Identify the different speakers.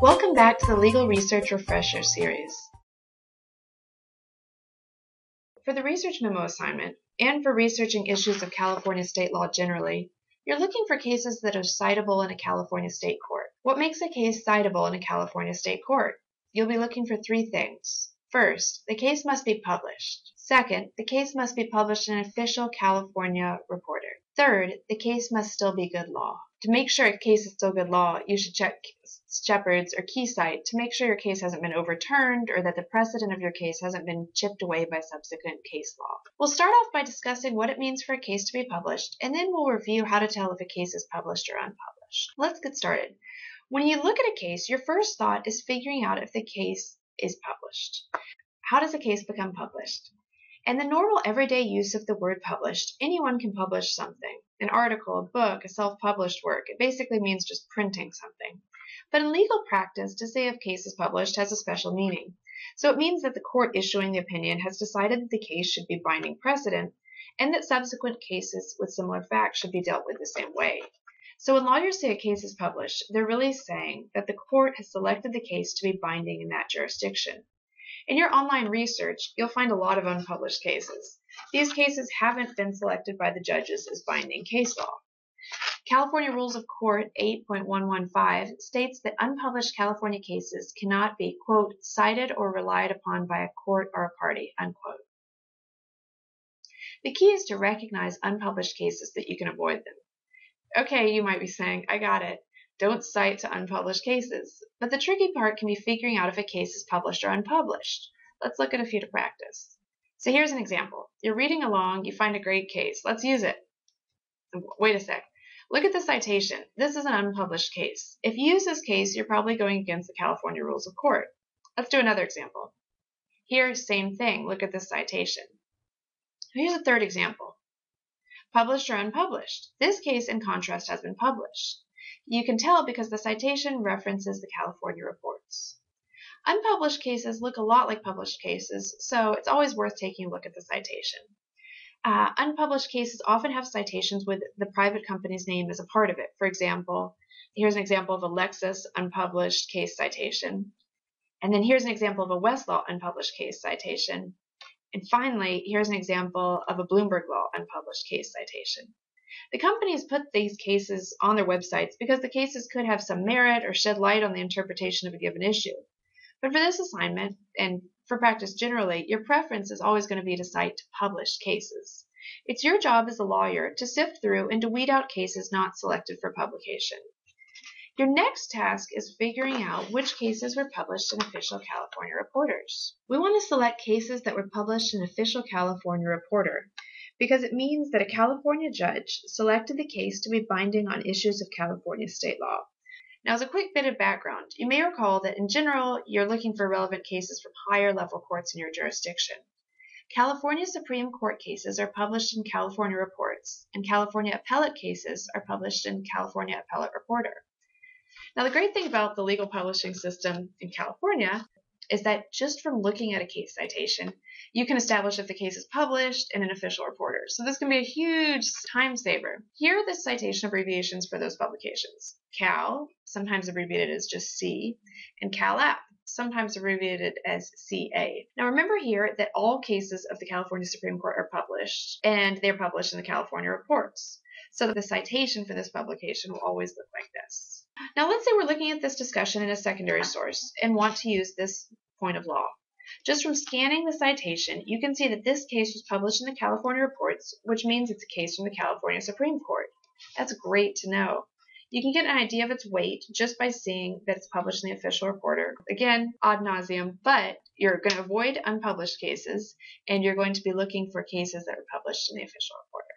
Speaker 1: Welcome back to the Legal Research Refresher series. For the research memo assignment, and for researching issues of California state law generally, you're looking for cases that are citable in a California state court. What makes a case citable in a California state court? You'll be looking for three things. First, the case must be published. Second, the case must be published in an official California reporter. Third, the case must still be good law. To make sure a case is still good law, you should check Shepard's or Keysight to make sure your case hasn't been overturned or that the precedent of your case hasn't been chipped away by subsequent case law. We'll start off by discussing what it means for a case to be published, and then we'll review how to tell if a case is published or unpublished. Let's get started. When you look at a case, your first thought is figuring out if the case is published. How does a case become published? In the normal everyday use of the word published, anyone can publish something. An article, a book, a self-published work. It basically means just printing something. But in legal practice, to say if case is published has a special meaning. So it means that the court issuing the opinion has decided that the case should be binding precedent and that subsequent cases with similar facts should be dealt with the same way. So when lawyers say a case is published, they're really saying that the court has selected the case to be binding in that jurisdiction. In your online research, you'll find a lot of unpublished cases. These cases haven't been selected by the judges as binding case law. California Rules of Court 8.115 states that unpublished California cases cannot be, quote, cited or relied upon by a court or a party, unquote. The key is to recognize unpublished cases that you can avoid them. Okay, you might be saying, I got it. Don't cite to unpublished cases. But the tricky part can be figuring out if a case is published or unpublished. Let's look at a few to practice. So here's an example. You're reading along, you find a great case. Let's use it. Wait a sec. Look at the citation. This is an unpublished case. If you use this case, you're probably going against the California Rules of Court. Let's do another example. Here, same thing. Look at this citation. Here's a third example. Published or unpublished. This case, in contrast, has been published. You can tell because the citation references the California reports. Unpublished cases look a lot like published cases, so it's always worth taking a look at the citation. Unpublished cases often have citations with the private company's name as a part of it. For example, here's an example of a Lexus unpublished case citation. And then here's an example of a Westlaw unpublished case citation. And finally, here's an example of a Bloomberg Law unpublished case citation. The companies put these cases on their websites because the cases could have some merit or shed light on the interpretation of a given issue. But for this assignment, and for practice generally, your preference is always going to be to cite published cases. It's your job as a lawyer to sift through and to weed out cases not selected for publication. Your next task is figuring out which cases were published in official California reporters. We want to select cases that were published in official California reporter because it means that a California judge selected the case to be binding on issues of California state law. Now, as a quick bit of background, you may recall that in general, you're looking for relevant cases from higher level courts in your jurisdiction. California Supreme Court cases are published in California Reports, and California appellate cases are published in California Appellate Reporter. Now, the great thing about the legal publishing system in California is that just from looking at a case citation, you can establish if the case is published in an official reporter. So this can be a huge time saver. Here are the citation abbreviations for those publications. Cal, sometimes abbreviated as just C, and CalApp, sometimes abbreviated as CA. Now remember here that all cases of the California Supreme Court are published, and they're published in the California reports. So the citation for this publication will always look like this. Now let's say we're looking at this discussion in a secondary source and want to use this point of law. Just from scanning the citation, you can see that this case was published in the California reports, which means it's a case from the California Supreme Court. That's great to know. You can get an idea of its weight just by seeing that it's published in the official reporter. Again, ad nauseum, but you're going to avoid unpublished cases, and you're going to be looking for cases that are published in the official reporter.